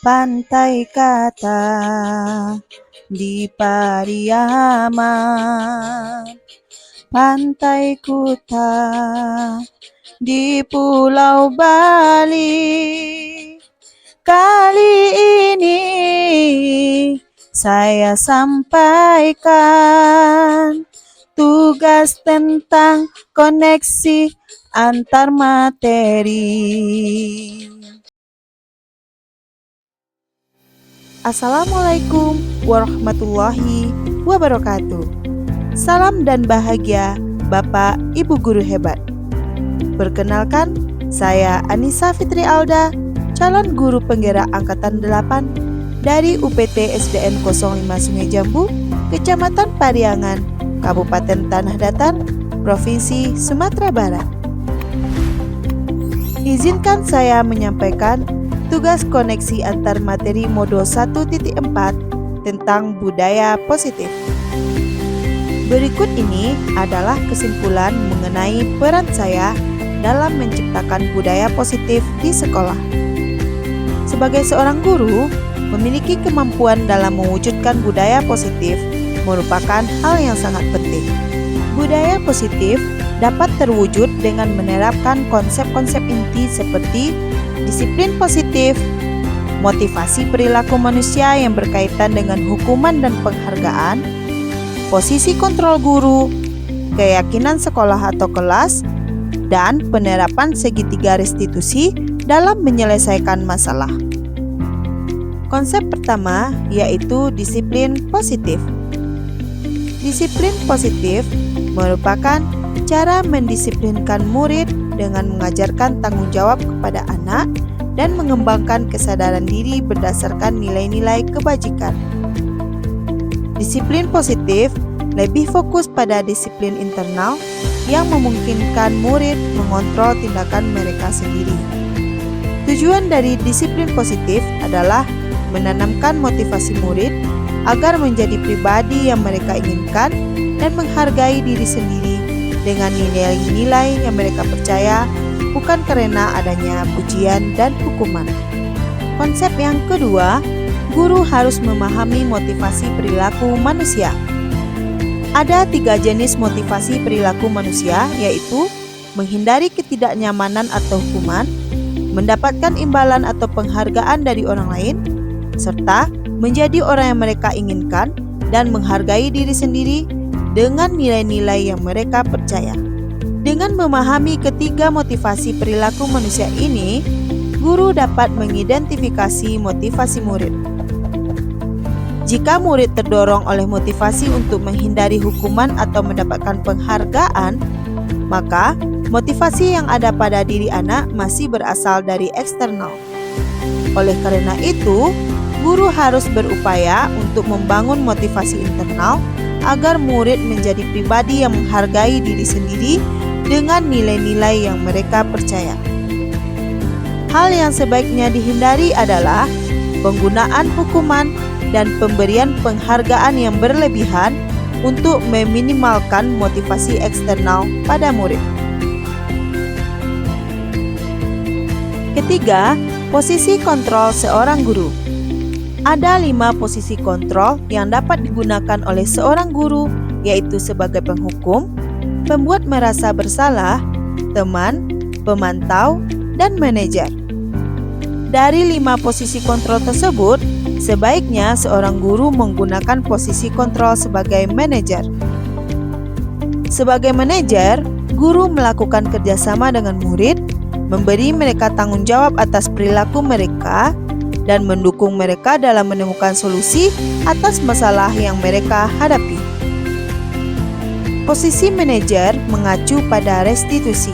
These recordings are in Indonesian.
Pantai kata di Pariaman, pantai kuta di Pulau Bali. Kali ini saya sampaikan tugas tentang koneksi antar materi. Assalamualaikum warahmatullahi wabarakatuh. Salam dan bahagia Bapak Ibu Guru hebat. Perkenalkan, saya Anissa Fitri Alda, calon guru penggerak Angkatan 8 dari UPT SDN 05 Sungai Jambu, Kecamatan Pariangan, Kabupaten Tanah Datar, Provinsi Sumatera Barat. Izinkan saya menyampaikan tugas koneksi antar materi modul 1.4 tentang budaya positif. Berikut ini adalah kesimpulan mengenai peran saya dalam menciptakan budaya positif di sekolah. Sebagai seorang guru, memiliki kemampuan dalam mewujudkan budaya positif merupakan hal yang sangat penting. Budaya positif dapat terwujud dengan menerapkan konsep-konsep inti seperti disiplin positif, motivasi perilaku manusia yang berkaitan dengan hukuman dan penghargaan, posisi kontrol guru, keyakinan sekolah atau kelas, dan penerapan segitiga restitusi dalam menyelesaikan masalah. Konsep pertama yaitu disiplin positif. Disiplin positif merupakan cara mendisiplinkan murid dengan mengajarkan tanggung jawab kepada anak dan mengembangkan kesadaran diri berdasarkan nilai-nilai kebajikan. Disiplin positif lebih fokus pada disiplin internal yang memungkinkan murid mengontrol tindakan mereka sendiri. Tujuan dari disiplin positif adalah menanamkan motivasi murid agar menjadi pribadi yang mereka inginkan dan menghargai diri sendiri dengan nilai-nilai yang mereka percaya, bukan karena adanya pujian dan hukuman. Konsep yang kedua, guru harus memahami motivasi perilaku manusia. Ada 3 jenis motivasi perilaku manusia, yaitu menghindari ketidaknyamanan atau hukuman, mendapatkan imbalan atau penghargaan dari orang lain, serta menjadi orang yang mereka inginkan dan menghargai diri sendiri dengan nilai-nilai yang mereka percaya. Dengan memahami ketiga motivasi perilaku manusia ini, guru dapat mengidentifikasi motivasi murid. Jika murid terdorong oleh motivasi untuk menghindari hukuman atau mendapatkan penghargaan, maka motivasi yang ada pada diri anak masih berasal dari eksternal. Oleh karena itu, guru harus berupaya untuk membangun motivasi internal agar murid menjadi pribadi yang menghargai diri sendiri dengan nilai-nilai yang mereka percaya. Hal yang sebaiknya dihindari adalah penggunaan hukuman dan pemberian penghargaan yang berlebihan untuk meminimalkan motivasi eksternal pada murid. Ketiga, posisi kontrol seorang guru. Ada 5 posisi kontrol yang dapat digunakan oleh seorang guru, yaitu sebagai penghukum, pembuat merasa bersalah, teman, pemantau, dan manajer. Dari 5 posisi kontrol tersebut, sebaiknya seorang guru menggunakan posisi kontrol sebagai manajer. Sebagai manajer, guru melakukan kerjasama dengan murid, memberi mereka tanggung jawab atas perilaku mereka, dan mendukung mereka dalam menemukan solusi atas masalah yang mereka hadapi. Posisi manajer mengacu pada restitusi,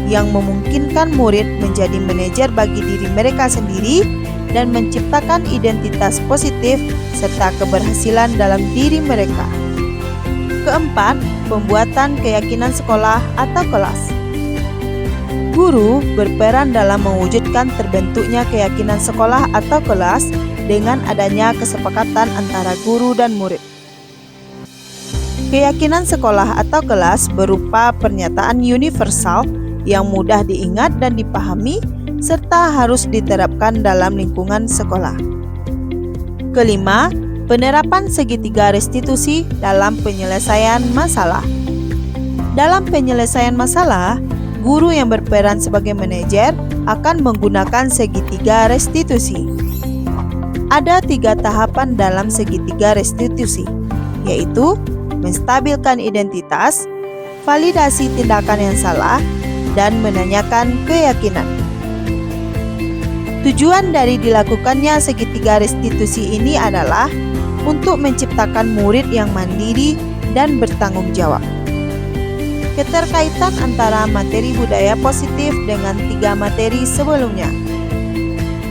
yang memungkinkan murid menjadi manajer bagi diri mereka sendiri dan menciptakan identitas positif serta keberhasilan dalam diri mereka. Keempat, pembuatan keyakinan sekolah atau kelas. Guru berperan dalam mewujudkan terbentuknya keyakinan sekolah atau kelas dengan adanya kesepakatan antara guru dan murid. Keyakinan sekolah atau kelas berupa pernyataan universal yang mudah diingat dan dipahami serta harus diterapkan dalam lingkungan sekolah. Kelima, penerapan segitiga restitusi dalam penyelesaian masalah. Dalam penyelesaian masalah, guru yang berperan sebagai manajer akan menggunakan segitiga restitusi. Ada 3 tahapan dalam segitiga restitusi, yaitu menstabilkan identitas, validasi tindakan yang salah, dan menanyakan keyakinan. Tujuan dari dilakukannya segitiga restitusi ini adalah untuk menciptakan murid yang mandiri dan bertanggung jawab. Keterkaitan antara materi budaya positif dengan 3 materi sebelumnya.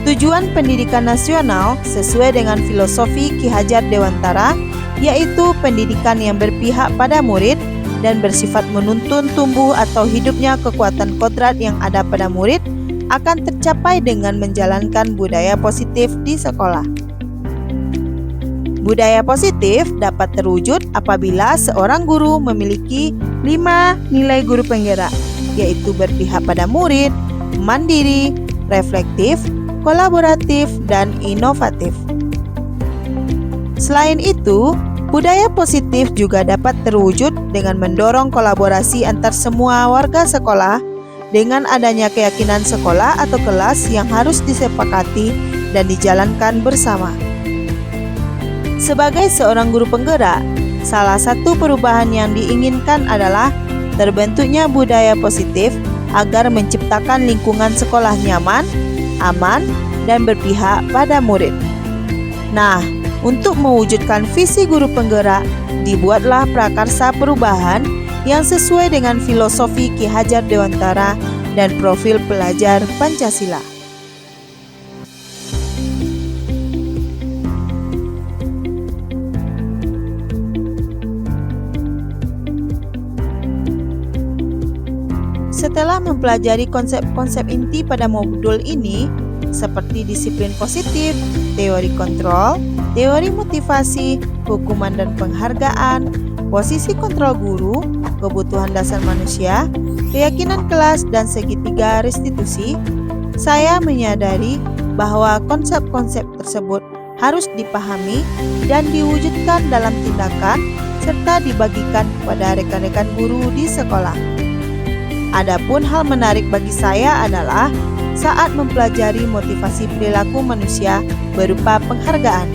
Tujuan pendidikan nasional sesuai dengan filosofi Ki Hajar Dewantara, yaitu pendidikan yang berpihak pada murid dan bersifat menuntun tumbuh atau hidupnya kekuatan kodrat yang ada pada murid, akan tercapai dengan menjalankan budaya positif di sekolah. Budaya positif dapat terwujud apabila seorang guru memiliki 5 nilai guru penggerak, yaitu berpihak pada murid, mandiri, reflektif, kolaboratif, dan inovatif. Selain itu, budaya positif juga dapat terwujud dengan mendorong kolaborasi antar semua warga sekolah dengan adanya keyakinan sekolah atau kelas yang harus disepakati dan dijalankan bersama. Sebagai seorang guru penggerak, salah satu perubahan yang diinginkan adalah terbentuknya budaya positif agar menciptakan lingkungan sekolah nyaman, aman, dan berpihak pada murid. Nah, untuk mewujudkan visi guru penggerak, dibuatlah prakarsa perubahan yang sesuai dengan filosofi Ki Hajar Dewantara dan profil pelajar Pancasila. Setelah mempelajari konsep-konsep inti pada modul ini, seperti disiplin positif, teori kontrol, teori motivasi, hukuman dan penghargaan, posisi kontrol guru, kebutuhan dasar manusia, keyakinan kelas, dan segitiga restitusi, saya menyadari bahwa konsep-konsep tersebut harus dipahami dan diwujudkan dalam tindakan serta dibagikan kepada rekan-rekan guru di sekolah. Adapun hal menarik bagi saya adalah saat mempelajari motivasi perilaku manusia berupa penghargaan.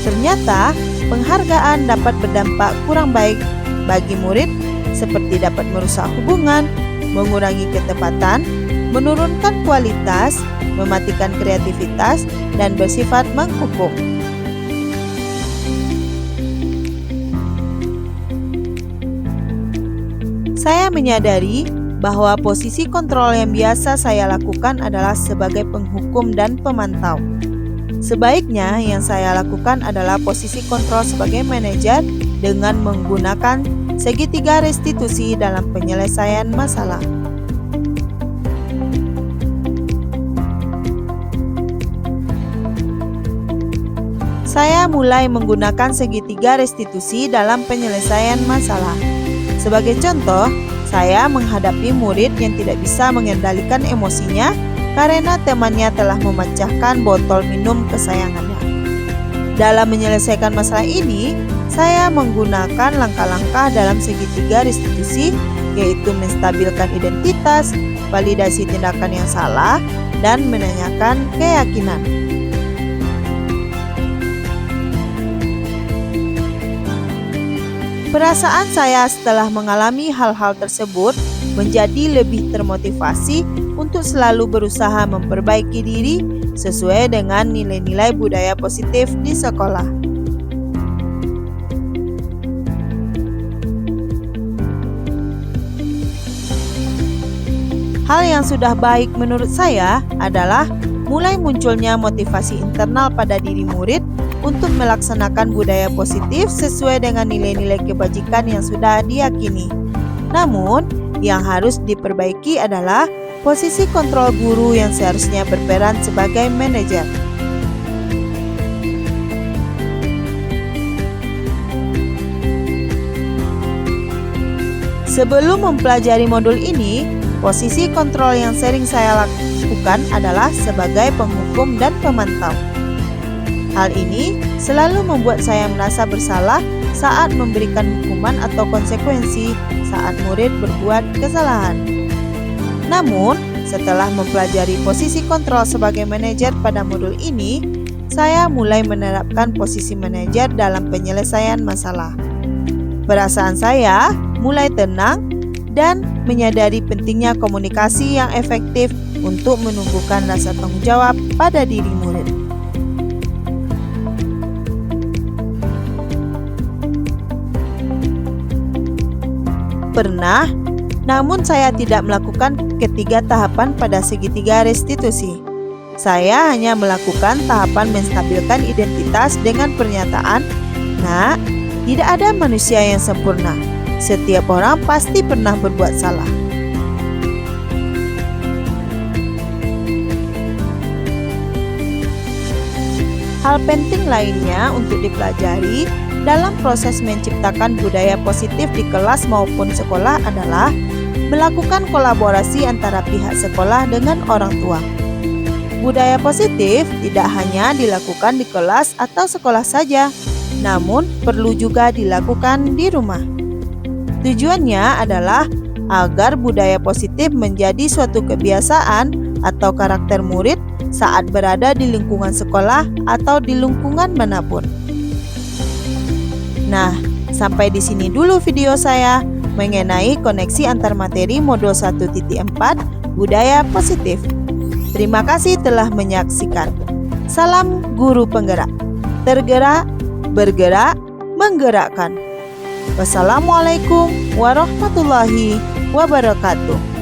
Ternyata, penghargaan dapat berdampak kurang baik bagi murid, seperti dapat merusak hubungan, mengurangi ketepatan, menurunkan kualitas, mematikan kreativitas, dan bersifat menghukum. Saya menyadari bahwa posisi kontrol yang biasa saya lakukan adalah sebagai penghukum dan pemantau. Sebaiknya yang saya lakukan adalah posisi kontrol sebagai manajer dengan menggunakan segitiga restitusi dalam penyelesaian masalah. Saya mulai menggunakan segitiga restitusi dalam penyelesaian masalah. Sebagai contoh, saya menghadapi murid yang tidak bisa mengendalikan emosinya karena temannya telah memecahkan botol minum kesayangannya. Dalam menyelesaikan masalah ini, saya menggunakan langkah-langkah dalam segitiga restitusi, yaitu menstabilkan identitas, validasi tindakan yang salah, dan menanyakan keyakinan. Perasaan saya setelah mengalami hal-hal tersebut menjadi lebih termotivasi untuk selalu berusaha memperbaiki diri sesuai dengan nilai-nilai budaya positif di sekolah. Hal yang sudah baik menurut saya adalah mulai munculnya motivasi internal pada diri murid untuk melaksanakan budaya positif sesuai dengan nilai-nilai kebajikan yang sudah diyakini. Namun, yang harus diperbaiki adalah posisi kontrol guru yang seharusnya berperan sebagai manajer. Sebelum mempelajari modul ini, posisi kontrol yang sering saya lakukan adalah sebagai penghukum dan pemantau. Hal ini selalu membuat saya merasa bersalah saat memberikan hukuman atau konsekuensi saat murid berbuat kesalahan. Namun, setelah mempelajari posisi kontrol sebagai manajer pada modul ini, saya mulai menerapkan posisi manajer dalam penyelesaian masalah. Perasaan saya mulai tenang dan menyadari pentingnya komunikasi yang efektif untuk menumbuhkan rasa tanggung jawab pada diri murid. Pernah, namun saya tidak melakukan ketiga tahapan pada segitiga restitusi. Saya hanya melakukan tahapan menstabilkan identitas dengan pernyataan, "Nak, tidak ada manusia yang sempurna. Setiap orang pasti pernah berbuat salah." Hal penting lainnya untuk dipelajari dalam proses menciptakan budaya positif di kelas maupun sekolah adalah melakukan kolaborasi antara pihak sekolah dengan orang tua. Budaya positif tidak hanya dilakukan di kelas atau sekolah saja, namun perlu juga dilakukan di rumah. Tujuannya adalah agar budaya positif menjadi suatu kebiasaan atau karakter murid saat berada di lingkungan sekolah atau di lingkungan manapun. Nah, sampai di sini dulu video saya mengenai koneksi antar materi modul 1.4 budaya positif. Terima kasih telah menyaksikan. Salam guru penggerak. Tergerak, bergerak, menggerakkan. Wassalamualaikum warahmatullahi wabarakatuh.